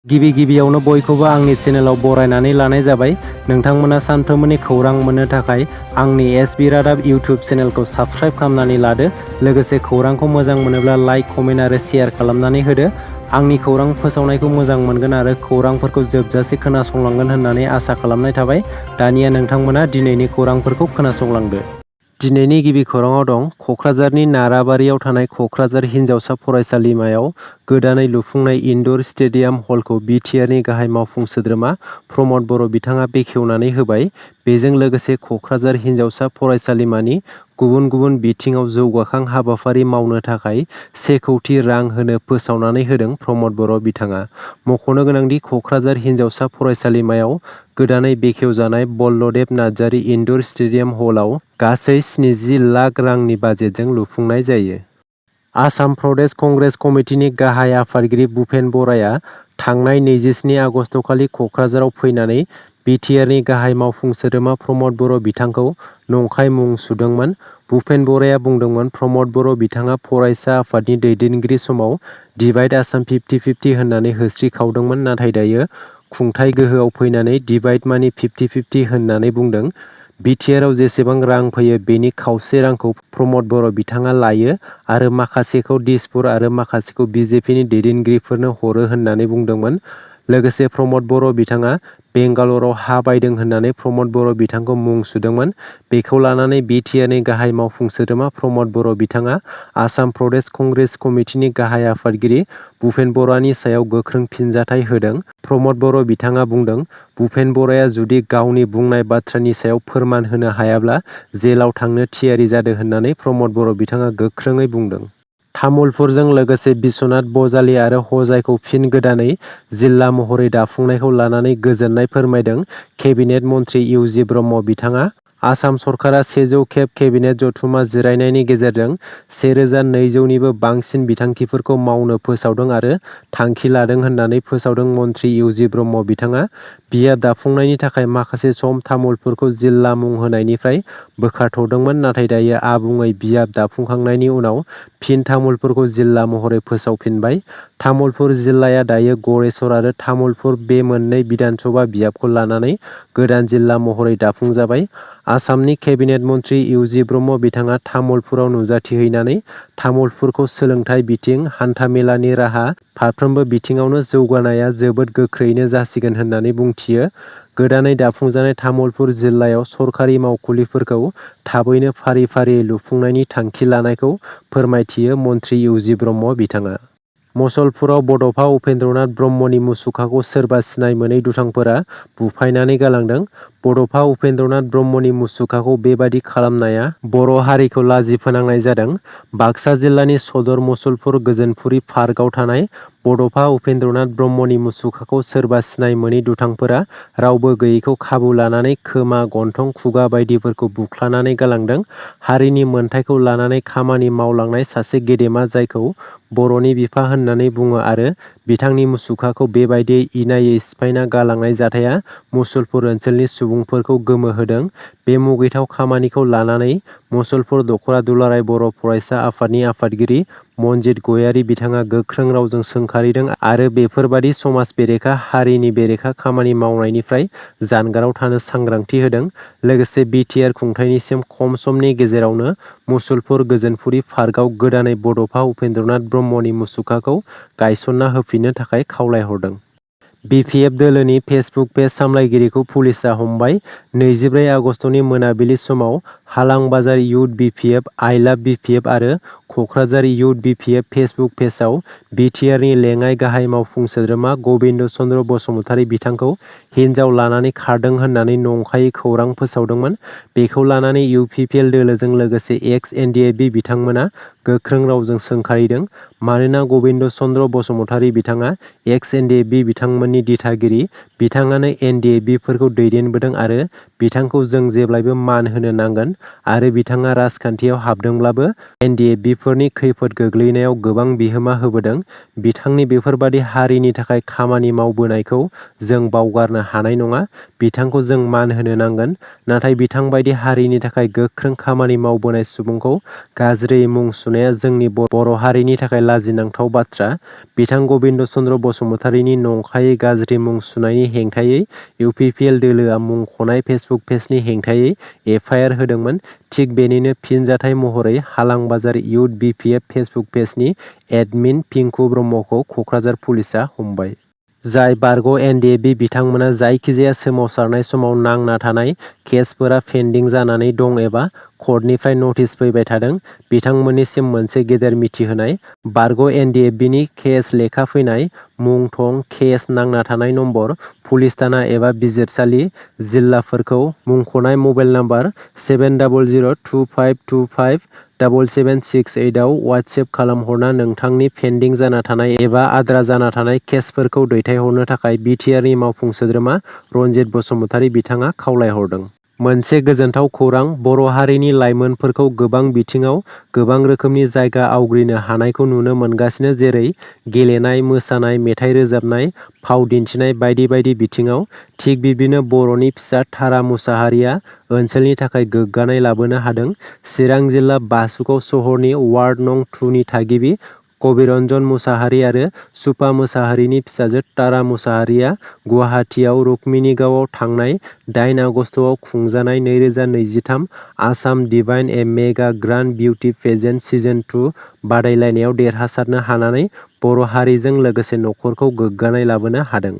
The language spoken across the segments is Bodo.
गिबियावनो बयखौबो आंनि चेनेलाव बरायनानै लानाय जाबाय। नोंथांमोना सानफ्रोमबोनि खौरां मोननो थाखाय आंनि एसबि रादाब इउटिउब चेनेलखौ साबस्क्राइब खालामनानै लादो। लोगोसे खौरांखौ मोजां मोनोब्ला लाइक, कमेन्ट आरो शेयार खालामनानै होदो। आंनि खौरां फोसावनायखौ मोजां मोनगोन आरो खौरांफोरखौ जोबजासे खोनासंलांगोन होननानै आसा खालामनाय थाबाय। दानिया नोंथांमोना दिनैनि खौरांफोरखौ खोनासंलांदो। दिनैनि गिबि खौराङाव दं कक्राझारनि नाराबारियाव थानाय कक्राझार हिनजावसा फरायसालिमायाव गोदानै लुफुंनाय इनडोर स्टेडियाम हलखौ बिटिआरनि गाहाय मावफुं सोद्रोमा प्रमद बर' बिथाङा बेखेवनानै होबाय। बेजों लोगोसे कक्राझार हिनजावसा फरायसालिमानि गुबुन गुबुन बिथिङाव जौगाखां हाबाफारि मावनो थाखाय 1 कौटि रां होनो फोसावनानै होदों प्रमद बर' बिथाङा। मख'नो गोनांदि कक्राझार हिनजावसा फरायसालिमायाव गोदानै बेखेवजानाय बलदेब नार्जारि इनडोर स्टेडियाम हलआव गासै 70 लाख रांनि बाजेटजों लुफुंनाय जायो। आसाम प्रदेश कंग्रेस कमिटिनि गाहाय आफादगिरि भुपेन बराया थांनाय 27 आगस्तखालि कक्राझाराव फैनानै बिटिआरनि गाहाय मावफुं सोद्रोमा प्रमद बर' बिथांखौ नंखाय मुं सुदोंमोन। भुपेन बराया बुंदोंमोन, प्रमद बर' बिथाङा फरायसा आफादनि दैदेनगिरि समाव डिभाइड आसाम 50-50 होननानै होस्रिखावदोंमोन, नाथाय दायो खुंथाय गोहोआव फैनानै डिभाइड मानि 50-50 होननानै बुंदों। बिटिआरआव जेसेबां रां फैयो बेनि खावसे रांखौ प्रमद बर' बिथाङा लायो आरो माखासेखौ दिसपुर आरो माखासेखौ बिजेपिनि दैदेनगिरिफोरनो हरो होननानै बुंदोंमोन। लोगोसे प्रमद बर' बिथाङा बेंगालराव हा बायदों होननानै प्रमद बर' बिथांखौ मुं सुदोंमोन। बेखौ लानानै बिटिआरनि गाहाय मावफुं सोद्रोमा प्रमद बर' बिथाङा आसाम प्रदेश कंग्रेस कमिटिनि गाहाय आफादगिरि भुपेन बरानि सायाव गोख्रों फिनजाथाय होदों। प्रमद बर' बिथाङा बुंदों, भुपेन बराया जुदि गावनि बुंनाय बाथ्रानि सायाव फोरमान होनो हायाब्ला जेलाव थांनो थियारि जादों होननानै प्रमद बर' बिथाङा गोख्रोङै बुंदों। तामुलपुरजों लोगोसे बिस्वनाथ बजालि आरो हजायखौ फिन गोदानै जिल्ला महरै दाफुंनायखौ लानानै गोजोननाय फोरमायदों केबिनेट मन्थ्रि इउ.जि. ब्रह्म बिथाङा। आसाम सरकारा 100 खेब केबिनेट जथुमा जिरायनायनि गेजेरजों 1200निबो बांसिन बिथांखिफोरखौ मावनो फोसावदों आरो थांखि लादों होननानै फोसावदों मन्थ्रि इउ.जि. ब्रह्म बिथाङा। बियाब दाफुंनायनि थाखाय माखासे सम तामुलपुरखौ जिल्ला मुं होनायनिफ्राय बोखारथ'दोंमोन, नाथाय दायो आबुङै बियाब दाफुंखांनायनि उनाव फिन तामुलपुरखौ जिल्ला महरै फोसावफिनबाय। तामुलपुर जिल्लाया दायो गरेस्वर आरो तामुलपुर बे मोननै बिधानसभा बियाबखौ लानानै गोदान जिल्ला महरै दाफुंजाबाय। आसामनि केबिनेट मन्थ्रि इउ.जि. ब्रह्म बिथाङा तामुलपुराव नुजाथिहैनानै तामुलपुरखौ सोलोंथाइ बिथिं, हान्था-मेलानि राहा, फारफ्रोमबो बिथिङावनो जौगानाया जोबोद गोख्रैनो जासिगोन होननानै बुंथियो। गोदानै दाफुंजानाय तामुलपुर जिल्लायाव सरकारि मावखुलिफोरखौ थाबैनो फारि-फारियै लुफुंनायनि थांखि लानायखौ फोरमायथियो मन्थ्रि इउ.जि. ब्रह्म बिथाङा। मसलपुराव बड'फा उपेन्द्रनाथ ब्रह्मनि मुसुखाखौ सोरबा सिनाय मोनै दुथांफोरा बुफायनानै गालांदों। बड'फा उपेन्द्रनाथ ब्रह्मनि मुसुखाखौ बेबादि खालामनाया बर' हारिखौ लाजि फोनांनाय जादों। बाक्सा जिल्लानि सदर मुसलपुर गोजोनपुरि पार्कआव थानाय बड'फा उपेन्द्रनाथ ब्रह्मनि मुसुखाखौ सोरबा सिनाय मोनै दुथांफोरा रावबो गैयैखौ खाबु लानानै खोमा, गन्थं, खुगा बायदिफोरखौ बुख्लानानै गालांदों। हारिनि मोनथायखौ लानानै खामानि मावलांनाय सासे गेदेमा जायखौ बर'नि बिफा होननानै बुङो आरो बिथांनि मुसुखाखौ बेबायदियै इनायै सिफायना गालांनाय जाथाया मुसलपुर ओनसोलनि सुबुंफोरखौ गोमोहोदों। बे मुगैथाव खामानिखौ लानानै मुसलपुर दख'रा दुलाराय बर' फरायसा आफादनि आफादगिरि मनजित गयारी बिथाङा गोख्रों रावजों सोंखारिदों आरो बेफोरबादि समाज बेरेखा, हारिनि बेरेखा खामानि मावनायनिफ्राय जानगाराव थानो सांग्रांथि होदों। लोगोसे बिटिआर खुंथायनिसिम खम समनि गेजेरावनो मुसलपुर गोजोनपुरि पार्कआव गोदानै बड'फा उपेन्द्रनाथ ब्रह्मनि मुसुखाखौ गायसनना होफिननो थाखाय खावलायहरदों। बिपिएफ दोलोनि फेसबुक पेज सामलायगिरिखौ पुलिसआ हमबाय। 24 आगस्तनि मोनाबिलि समाव हालां बाजार इउथ बिपिएफ, आइ लाभ बिपिएफ आरो कक्राझार इउथ बिपिएफ फेसबुक पेजआव बिटिआरनि लेङाइ गाहाय मावफुं सोद्रोमा गबिन्द चन्द्र बसुमतारी बिथांखौ हिनजाव लानानै खारदों होननानै नंखायै खौरां फोसावदोंमोन। बेखौ लानानै इउपिपिएल दोलोजों लोगोसे एक्स एनडिएफबि बिथांमोना गोख्रों रावजों सोंखारिदों। मानोना गबिन्द चन्द्र बसुमतारी बिथाङा एक्स एनडिएफबि बिथांमोननि दिथागिरि, बिथाङानो एनडिएफबिफोरखौ दैदेनबोदों आरो बिथांखौ जों जेब्लायबो मान होनो नांगोन आरो बिथाङा राजखान्थियाव हाबदोंब्लाबो एनडिएफबिफोरनि खैफोद गोग्लैनायाव गोबां बिहोमा होबोदों। बिथांनि बेफोरबादि हारिनि थाखाय खामानि मावबोनायखौ जों बावगारनो हानाय नङा। बिथांखौ जों मान होनो नांगोन। नाथाय बिथां बायदि हारिनि थाखाय गोख्रों खामानि मावबोनाय सुबुंखौ गाज्रि मुं सुनाया जोंनि बर' हारिनि थाखाय लाजिनांथाव बाथ्रा। बिथां गबिन्द चन्द्र बसुमतारीनि नंखायै गाज्रि मुं सुनायनि हेंथायै इउपिपिएल दोलोआ मुंख'नाय फेसबुक पेजनि हेंथायै एफआइआर होदोंमोन। थिग बेनिनो फिनजाथाइ महरै हालां बाजार इउथ बिपिएफ फेसबुक पेजनि एडमिन पिंकु ब्रह्मखौ क'क्राझार पुलिसआ हमबाय। जाय बारग' एनडिएफबि बिथांमोना जायखिजाया सोमावसारनाय समाव नांना थानाय केसफोरा पेन्डिं जानानै दं एबा कर्टनिफ्राय नटिस फैबाय थादों बिथांमोननिसिम मोनसे गेदेर मिथिहोनाय। बारग' एनडिएफबिनि केस लेखा फैनाय मुं थं, केस नांना थानाय नम्बर, पुलिस थाना एबा बिजिरसालि जिल्लाफोरखौ मुंख'नाय मबाइल नाम्बार 7002525776 आव वाट्सएप खालामहरना नोंथांनि पेन्डिं जाना थानाय एबा आद्रा जाना थानाय केसफोरखौ दैथायहरनो थाखाय बिटिआरनि मावफुं सोद्रोमा रनजित बसुमतारी बिथाङा खावलायहरदों। मोनसे गोजोनथाव खौरां बर' हारिनि लाइमोनफोरखौ गोबां बिथिङाव गोबां रोखोमनि जायगा आवग्रिनो हानायखौ नुनो मोनगासिनो जेरै गेलेनाय, मोसानाय, मेथाइ रोजाबनाय, फाव दिन्थिनाय बायदि बायदि बिथिङाव। थिग बिब्दिनो बर'नि फिसा तारा मुसाहारिया ओनसोलनि थाखाय गोग्गानाय लाबोनो हादों। चिरां जिल्ला बासुगाव सहरनि वार्ड नं 2 नि थागिबि कबिरन्जन मुसाहारि आरो सुपा मुसाहारिनि फिसाजो तारा मुसाहारिया गुवाहाटियाव रुक्मिणीगावआव थांनाय 8 आगस्तआव खुंजानाय 2023 Assam divine a mega grand beauty pageant season 2 बादायलायनायाव देरहासारनो हानानै बर' हारिजों लोगोसे नखरखौ गोग्गानाय लाबोनो हादों।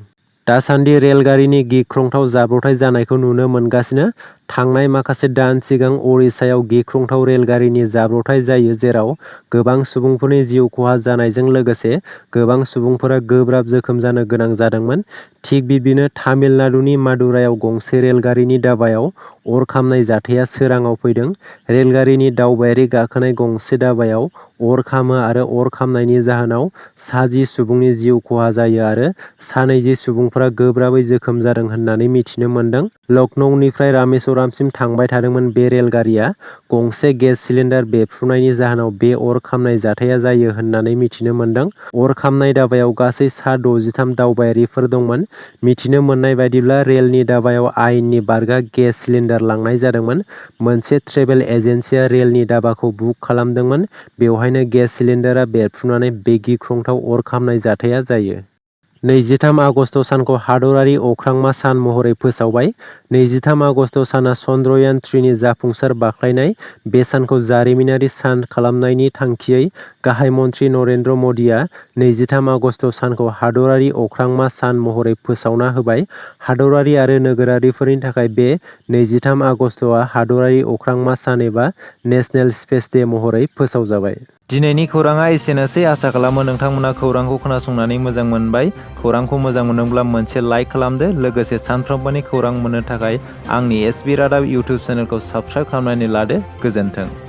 दासान्दि रेलगारिनि गिख्रंथाव जाब्रबथाय जानायखौ नुनो मोनगासिनो। थांनाय माखासे दान सिगां ओडिशायाव गिख्रंथाव रेलगारिनि जाब्रबथाय जायो जेराव गोबां सुबुंफोरनि जिउ खहा जानायजों लोगोसे गोबां सुबुंफोरा गोब्राब जोखोम जानो गोनां जादोंमोन। थिग बिब्दिनो तामिलनाडुनि मादुराइआव गंसे रेलगारिनि दाबायाव अर खामनाय जाथाया सोराङाव फैदों। रेलगारिनि दावबायारि गाखोनाय गंसे दाबायाव अर खामो आरो अर खामनायनि जाहोनाव सा 10 सुबुंनि जिउ खहा जायो आरो सा 20 सुबुंफोरा गोब्राबै जोखोम जादों होननानै मिथिनो मोन्दों। लखनऊनिफ्राय रामेश्वरमसिम थांबाय थादोंमोन बे रेलगारिया। गंसे गेस सिलिन्डार बेफ्रुनायनि जाहोनाव बे अर खामनाय जाथाया जायो होननानै मिथिनो मोन्दों। अर खामनाय दाबायाव गासै सा 63 दावबायारिफोर दंमोन। मिथिनो मोननाय बायदिब्ला रेलनि दाबायाव आयेननि बारगा गेस सिलिन्डार लांनाय जादोंमोन। मोनसे ट्रेभेल एजेन्सिया रेलनि दाबाखौ बुक खालामदोंमोन। बेवहायनो गेस सिलिन्डारा बेरफ्रुनानै बे गिख्रंथाव अर खामनाय जाथाया जायो। 23 आगस्ट सानखौ हादरारि अख्रांमा सान महरै फोसावबाय। 23 आगस्ट साना चन्द्रयान 3 नि जाफुंसार बाख्लायनाय। बे सानखौ जारिमिनारि सान खालामनायनि थांखियै गाहाय मन्त्रि नरेन्द्र मदिआ 23 आगस्ट सानखौ हादरारि अख्रांमा सान महरै फोसावना होबाय। हादरारि आरो नोगोरारिफोरनि थाखाय बे 23 आगस्टआ हादरारि अख्रांमा सान एबा नेशनेल स्पेस डे महरै फोसावजाबाय। दिनैनि खौराङा एसेनोसै। आसा खालामो नोंथांमोना खौरांखौ खोनासंनानै मोजां मोनबाय। खौरांखौ मोजां मोनदोंब्ला मोनसे लाइक खालामदो। लोगोसे सानफ्रोमबोनि खौरां मोननो थाखाय आंनि एसबि रादाब इउटुब चेनेलखौ साबस्क्राइब खालामनानै लादो। गोजोन्थों।